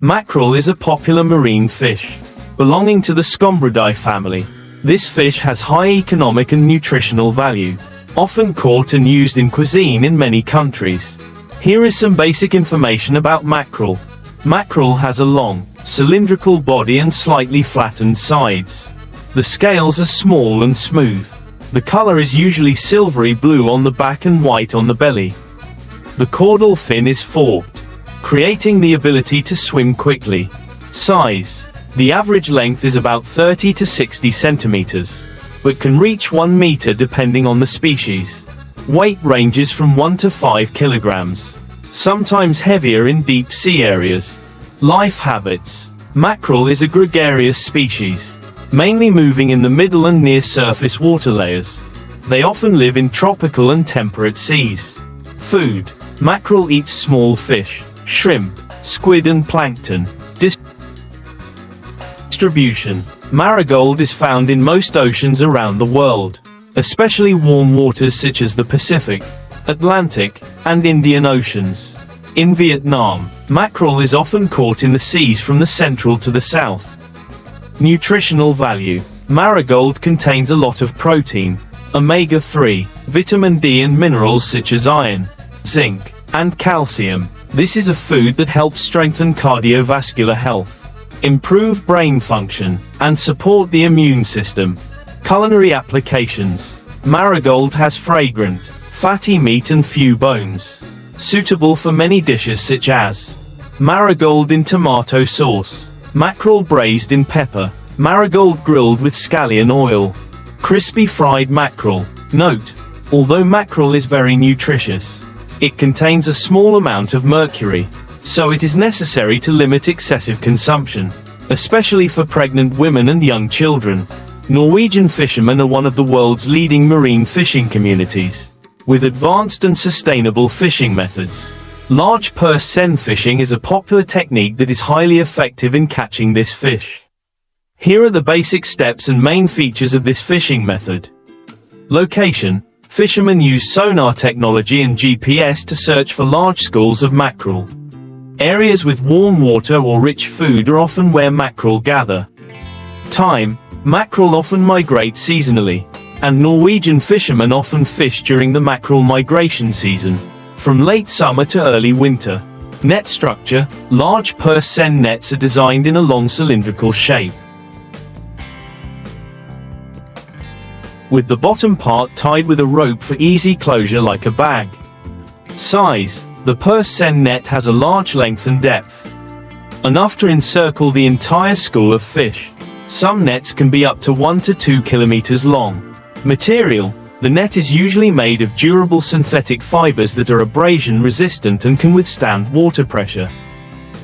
Mackerel is a popular marine fish, belonging to the Scombroidae family. This fish has high economic and nutritional value, often caught and used in cuisine in many countries. Here is some basic information about mackerel. Mackerel has a long, cylindrical body and slightly flattened sides. The scales are small and smooth. The color is usually silvery blue on the back and white on the belly. The caudal fin is forked, creating the ability to swim quickly. Size. The average length is about 30 to 60 centimeters, but can reach 1 meter depending on the species. Weight ranges from 1 to 5 kilograms, sometimes heavier in deep sea areas. Life habits. Mackerel is a gregarious species, mainly moving in the middle and near surface water layers. They often live in tropical and temperate seas. Food. Mackerel eats small fish, shrimp, squid and plankton. Distribution. Marigold is found in most oceans around the world, especially warm waters such as the Pacific, Atlantic, and Indian Oceans. In Vietnam, mackerel is often caught in the seas from the central to the south. Nutritional value. Marigold contains a lot of protein, omega-3, vitamin D and minerals such as iron, zinc, and calcium. This is a food that helps strengthen cardiovascular health, improve brain function, and support the immune system. Culinary applications. Marigold has fragrant, fatty meat and few bones, suitable for many dishes such as marigold in tomato sauce, mackerel braised in pepper, marigold grilled with scallion oil, crispy fried mackerel. Note: although mackerel is very nutritious, it contains a small amount of mercury, so it is necessary to limit excessive consumption, especially for pregnant women and young children. Norwegian fishermen are one of the world's leading marine fishing communities, with advanced and sustainable fishing methods. Large purse seine fishing is a popular technique that is highly effective in catching this fish. Here are the basic steps and main features of this fishing method. Location. Fishermen use sonar technology and GPS to search for large schools of mackerel. Areas with warm water or rich food are often where mackerel gather. Time. Mackerel often migrate seasonally, and Norwegian fishermen often fish during the mackerel migration season, from late summer to early winter. Net structure. Large purse seine nets are designed in a long cylindrical shape, with the bottom part tied with a rope for easy closure like a bag. Size. The purse seine net has a large length and depth, enough to encircle the entire school of fish. Some nets can be up to 1 to 2 kilometers long. Material. The net is usually made of durable synthetic fibers that are abrasion resistant and can withstand water pressure.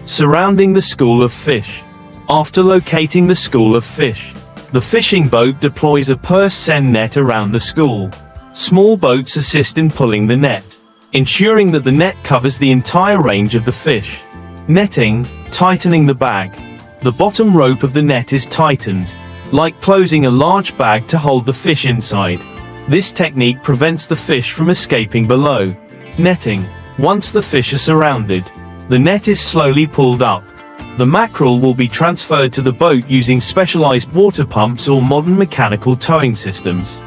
Surrounding the school of fish. After locating the school of fish, the fishing boat deploys a purse seine net around the school. Small boats assist in pulling the net, ensuring that the net covers the entire range of the fish. Netting. Tightening the bag. The bottom rope of the net is tightened, like closing a large bag to hold the fish inside. This technique prevents the fish from escaping below. Netting. Once the fish are surrounded, the net is slowly pulled up. The mackerel will be transferred to the boat using specialized water pumps or modern mechanical towing systems.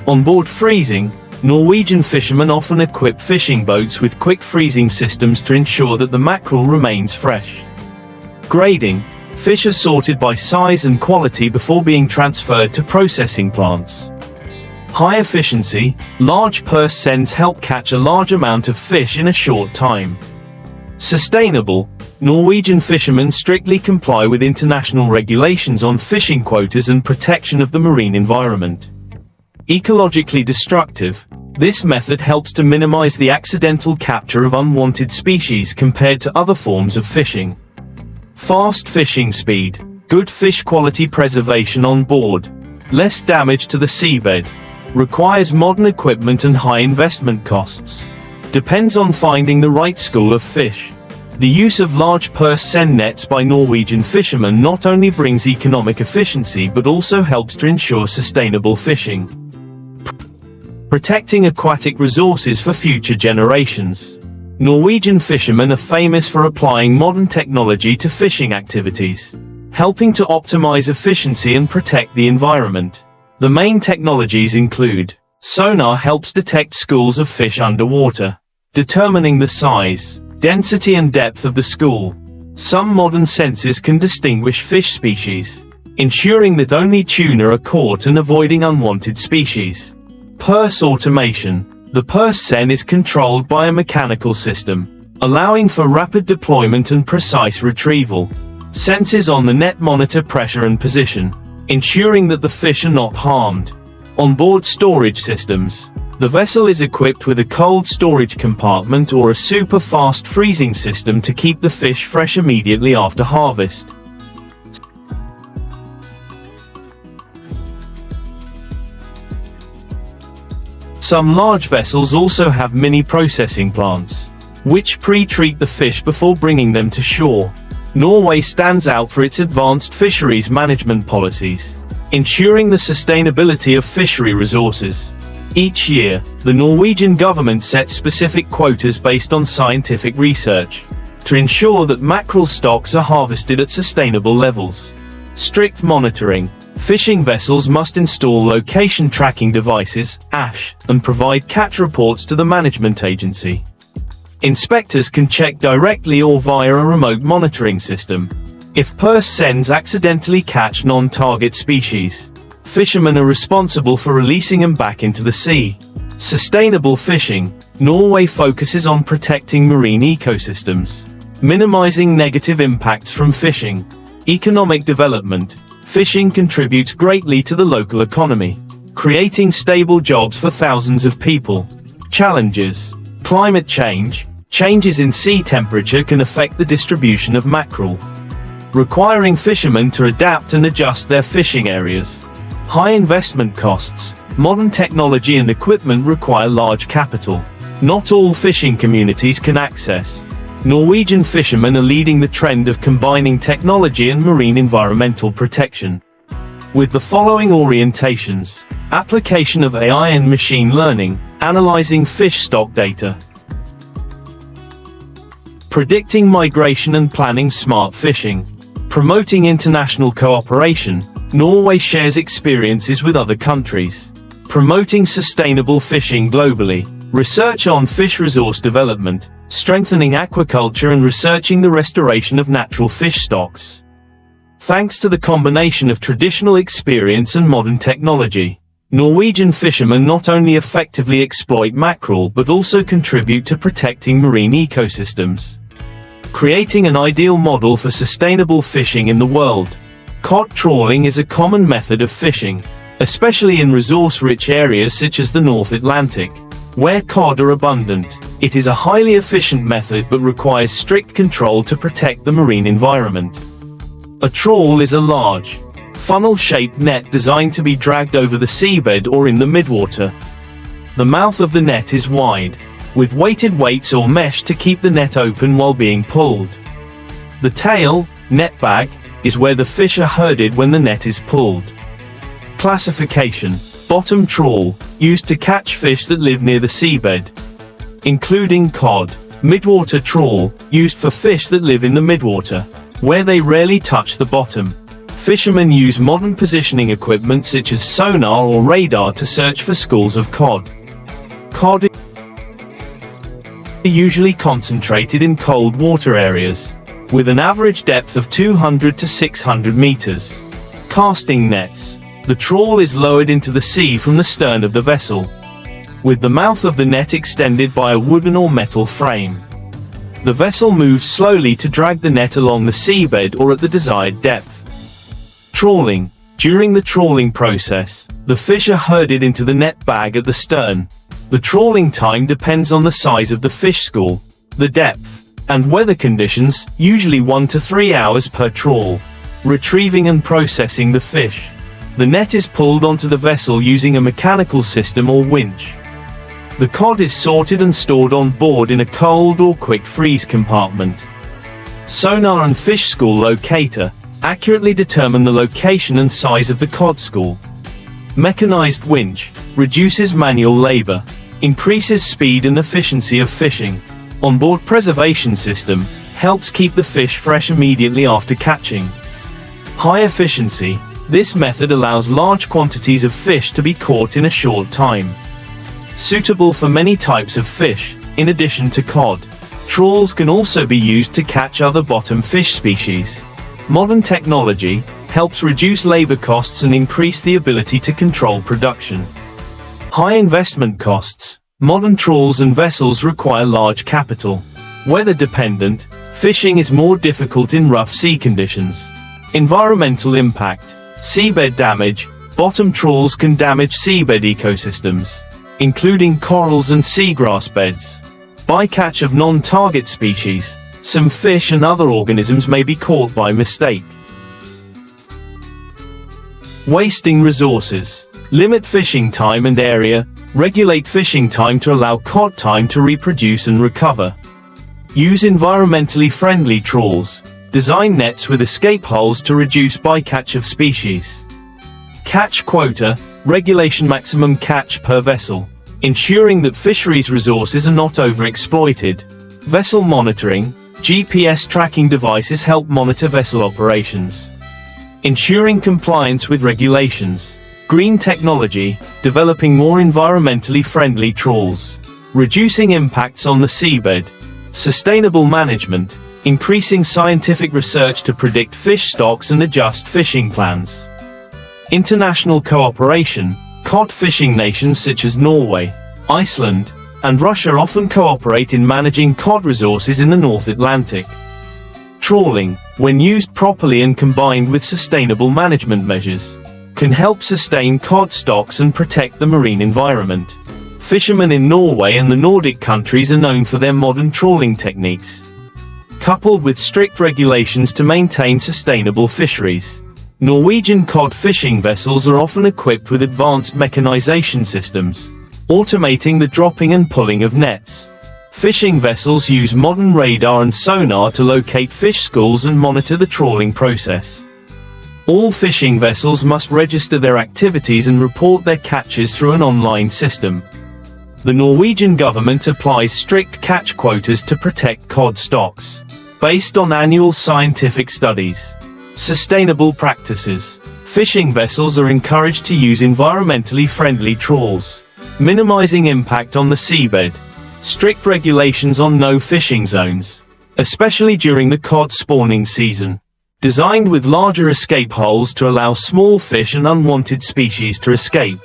Onboard freezing. Norwegian fishermen often equip fishing boats with quick freezing systems to ensure that the mackerel remains fresh. Grading. Fish are sorted by size and quality before being transferred to processing plants. High efficiency. Large purse seines help catch a large amount of fish in a short time. Sustainable. Norwegian fishermen strictly comply with international regulations on fishing quotas and protection of the marine environment. Ecologically destructive. This method helps to minimize the accidental capture of unwanted species compared to other forms of fishing. Fast fishing speed. Good fish quality preservation on board. Less damage to the seabed. Requires modern equipment and high investment costs. Depends on finding the right school of fish. The use of large purse seine nets by Norwegian fishermen not only brings economic efficiency but also helps to ensure sustainable fishing, protecting aquatic resources for future generations. Norwegian fishermen are famous for applying modern technology to fishing activities, helping to optimize efficiency and protect the environment. The main technologies include: sonar helps detect schools of fish underwater, determining the size, density and depth of the school. Some modern sensors can distinguish fish species, ensuring that only tuna are caught and avoiding unwanted species. Purse automation. The purse seine is controlled by a mechanical system, allowing for rapid deployment and precise retrieval. Sensors on the net monitor pressure and position, ensuring that the fish are not harmed. Onboard storage systems. The vessel is equipped with a cold storage compartment or a super fast freezing system to keep the fish fresh immediately after harvest. Some large vessels also have mini processing plants, which pre-treat the fish before bringing them to shore. Norway stands out for its advanced fisheries management policies, ensuring the sustainability of fishery resources. Each year, the Norwegian government sets specific quotas based on scientific research, to ensure that mackerel stocks are harvested at sustainable levels. Strict monitoring. Fishing vessels must install location tracking devices, (ASH), and provide catch reports to the management agency. Inspectors can check directly or via a remote monitoring system if purse seines accidentally catch non-target species. Fishermen are responsible for releasing them back into the sea. Sustainable fishing. Norway focuses on protecting marine ecosystems, minimizing negative impacts from fishing. Economic development. Fishing contributes greatly to the local economy, creating stable jobs for thousands of people. Challenges. Climate change. Changes in sea temperature can affect the distribution of mackerel, requiring fishermen to adapt and adjust their fishing areas. High investment costs. Modern technology and equipment require large capital, not all fishing communities can access. Norwegian fishermen are leading the trend of combining technology and marine environmental protection, with the following orientations: application of AI and machine learning, analyzing fish stock data, predicting migration and planning smart fishing, promoting international cooperation. Norway shares experiences with other countries, promoting sustainable fishing globally. Research on fish resource development, strengthening aquaculture and researching the restoration of natural fish stocks. Thanks to the combination of traditional experience and modern technology, Norwegian fishermen not only effectively exploit mackerel but also contribute to protecting marine ecosystems, creating an ideal model for sustainable fishing in the world. Cod trawling is a common method of fishing, especially in resource-rich areas such as the North Atlantic, where cod are abundant. It is a highly efficient method but requires strict control to protect the marine environment. A trawl is a large, funnel-shaped net designed to be dragged over the seabed or in the midwater. The mouth of the net is wide, with weighted weights or mesh to keep the net open while being pulled. The tail, net bag, is where the fish are herded when the net is pulled. Classification. Bottom trawl, used to catch fish that live near the seabed, including cod. Midwater trawl, used for fish that live in the midwater, where they rarely touch the bottom. Fishermen use modern positioning equipment such as sonar or radar to search for schools of cod. Cod are usually concentrated in cold water areas, with an average depth of 200 to 600 meters. Casting nets. The trawl is lowered into the sea from the stern of the vessel, with the mouth of the net extended by a wooden or metal frame. The vessel moves slowly to drag the net along the seabed or at the desired depth. Trawling. During the trawling process, the fish are herded into the net bag at the stern. The trawling time depends on the size of the fish school, the depth, and weather conditions, usually 1 to 3 hours per trawl. Retrieving and processing the fish. The net is pulled onto the vessel using a mechanical system or winch. The cod is sorted and stored on board in a cold or quick freeze compartment. Sonar and fish school locator accurately determine the location and size of the cod school. Mechanized winch reduces manual labor, increases speed and efficiency of fishing. onboard preservation system, helps keep the fish fresh immediately after catching. High efficiency. This method allows large quantities of fish to be caught in a short time. Suitable for many types of fish, in addition to cod. Trawls can also be used to catch other bottom fish species. Modern technology helps reduce labor costs and increase the ability to control production. High investment costs. Modern trawls and vessels require large capital. Weather dependent, fishing is more difficult in rough sea conditions. Environmental impact. Seabed damage. Bottom trawls can damage seabed ecosystems, including corals and seagrass beds. Bycatch of non-target species. Some fish and other organisms may be caught by mistake. Wasting resources. Limit fishing time and area. Regulate fishing time to allow cod time to reproduce and recover. Use environmentally friendly trawls. Design nets with escape holes to reduce bycatch of species. Catch quota. Regulation maximum catch per vessel, ensuring that fisheries resources are not overexploited. Vessel monitoring. GPS tracking devices help monitor vessel operations, ensuring compliance with regulations. Green technology, developing more environmentally friendly trawls, reducing impacts on the seabed. Sustainable management, increasing scientific research to predict fish stocks and adjust fishing plans. International cooperation. Cod fishing nations such as Norway, Iceland, and Russia often cooperate in managing cod resources in the North Atlantic. Trawling, when used properly and combined with sustainable management measures, can help sustain cod stocks and protect the marine environment. Fishermen in Norway and the Nordic countries are known for their modern trawling techniques, coupled with strict regulations to maintain sustainable fisheries. Norwegian cod fishing vessels are often equipped with advanced mechanization systems, automating the dropping and pulling of nets. Fishing vessels use modern radar and sonar to locate fish schools and monitor the trawling process. All fishing vessels must register their activities and report their catches through an online system. The Norwegian government applies strict catch quotas to protect cod stocks, based on annual scientific studies. Sustainable practices. Fishing vessels are encouraged to use environmentally friendly trawls, minimizing impact on the seabed. Strict regulations on no fishing zones, especially during the cod spawning season. Designed with larger escape holes to allow small fish and unwanted species to escape.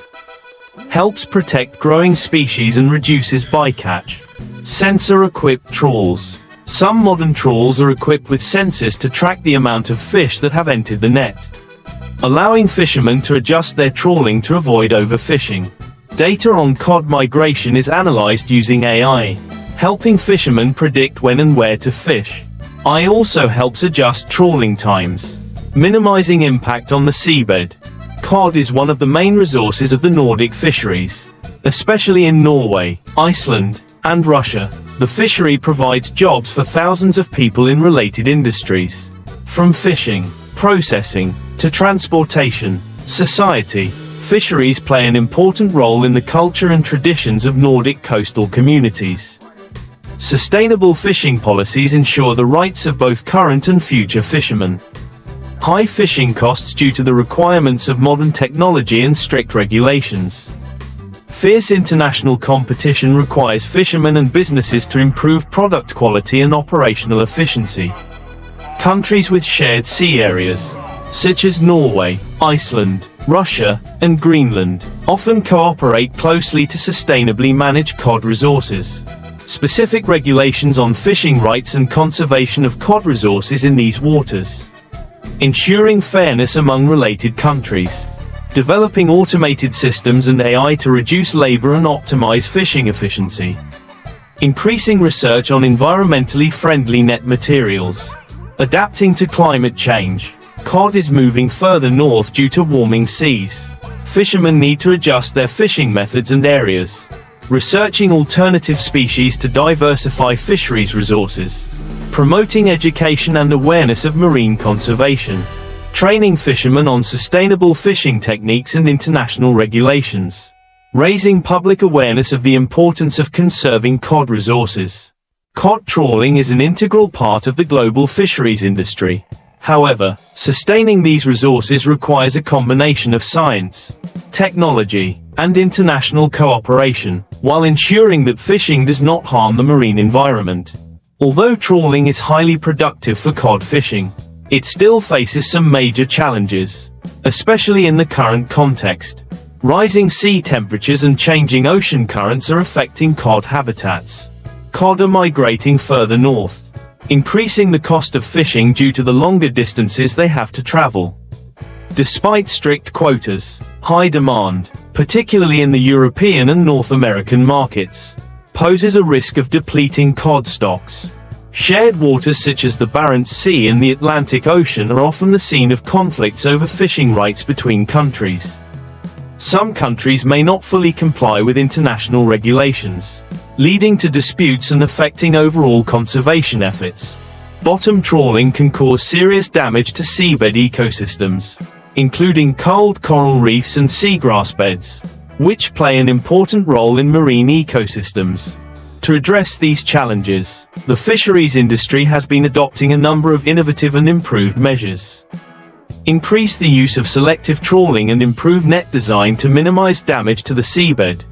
Helps protect growing species and reduces bycatch. Sensor-equipped trawls. Some modern trawls are equipped with sensors to track the amount of fish that have entered the net, allowing fishermen to adjust their trawling to avoid overfishing. Data on cod migration is analyzed using AI, helping fishermen predict when and where to fish. AI also helps adjust trawling times, minimizing impact on the seabed. Cod is one of the main resources of the Nordic fisheries, especially in Norway, Iceland, and Russia. The fishery provides jobs for thousands of people in related industries. From fishing, processing, to transportation, society, fisheries play an important role in the culture and traditions of Nordic coastal communities. Sustainable fishing policies ensure the rights of both current and future fishermen. High fishing costs due to the requirements of modern technology and strict regulations. Fierce international competition requires fishermen and businesses to improve product quality and operational efficiency. Countries with shared sea areas, such as Norway, Iceland, Russia, and Greenland, often cooperate closely to sustainably manage cod resources. Specific regulations on fishing rights and conservation of cod resources in these waters. Ensuring fairness among related countries. Developing automated systems and AI to reduce labor and optimize fishing efficiency. Increasing research on environmentally friendly net materials. Adapting to climate change. Cod is moving further north due to warming seas. Fishermen need to adjust their fishing methods and areas. Researching alternative species to diversify fisheries resources. Promoting education and awareness of marine conservation. Training fishermen on sustainable fishing techniques and international regulations. Raising public awareness of the importance of conserving cod resources. Cod trawling is an integral part of the global fisheries industry. However, sustaining these resources requires a combination of science, technology, and international cooperation, while ensuring that fishing does not harm the marine environment. Although trawling is highly productive for cod fishing, it still faces some major challenges, especially in the current context. Rising sea temperatures and changing ocean currents are affecting cod habitats. Cod are migrating further north, increasing the cost of fishing due to the longer distances they have to travel. Despite strict quotas, high demand, particularly in the European and North American markets, poses a risk of depleting cod stocks. Shared waters such as the Barents Sea and the Atlantic Ocean are often the scene of conflicts over fishing rights between countries. Some countries may not fully comply with international regulations, leading to disputes and affecting overall conservation efforts. Bottom trawling can cause serious damage to seabed ecosystems, including cold coral reefs and seagrass beds, which play an important role in marine ecosystems. To address these challenges, the fisheries industry has been adopting a number of innovative and improved measures. Increase the use of selective trawling and improve net design to minimize damage to the seabed.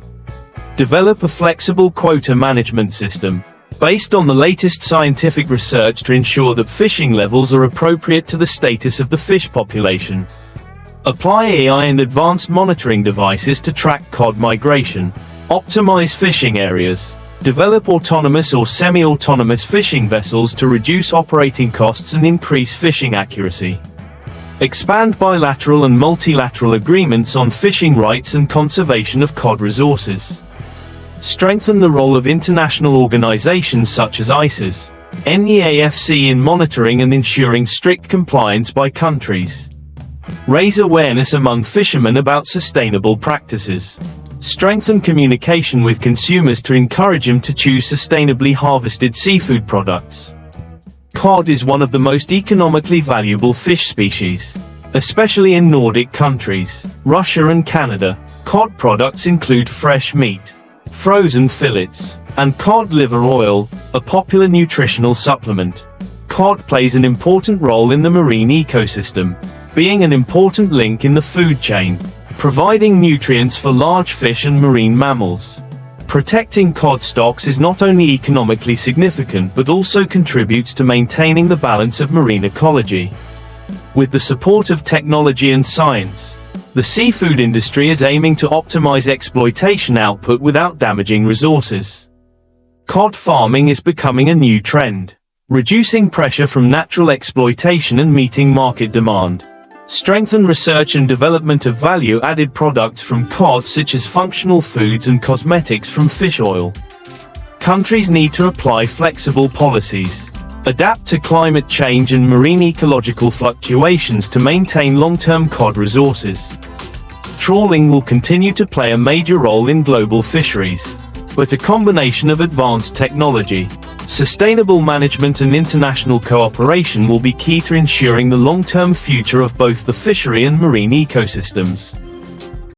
Develop a flexible quota management system, based on the latest scientific research to ensure that fishing levels are appropriate to the status of the fish population. Apply AI and advanced monitoring devices to track cod migration. Optimize fishing areas. Develop autonomous or semi-autonomous fishing vessels to reduce operating costs and increase fishing accuracy. Expand bilateral and multilateral agreements on fishing rights and conservation of cod resources. Strengthen the role of international organizations such as ICES, NEAFC in monitoring and ensuring strict compliance by countries. Raise awareness among fishermen about sustainable practices. Strengthen communication with consumers to encourage them to choose sustainably harvested seafood products. Cod is one of the most economically valuable fish species, especially in Nordic countries, Russia and Canada. Cod products include fresh meat, frozen fillets, and cod liver oil, a popular nutritional supplement. Cod plays an important role in the marine ecosystem, being an important link in the food chain, providing nutrients for large fish and marine mammals. Protecting cod stocks is not only economically significant but also contributes to maintaining the balance of marine ecology. With the support of technology and science, the seafood industry is aiming to optimize exploitation output without damaging resources. Cod farming is becoming a new trend, reducing pressure from natural exploitation and meeting market demand. Strengthen research and development of value-added products from cod such as functional foods and cosmetics from fish oil. Countries need to apply flexible policies, adapt to climate change and marine ecological fluctuations to maintain long-term cod resources. Trawling will continue to play a major role in global fisheries, but a combination of advanced technology, sustainable management and international cooperation will be key to ensuring the long-term future of both the fishery and marine ecosystems.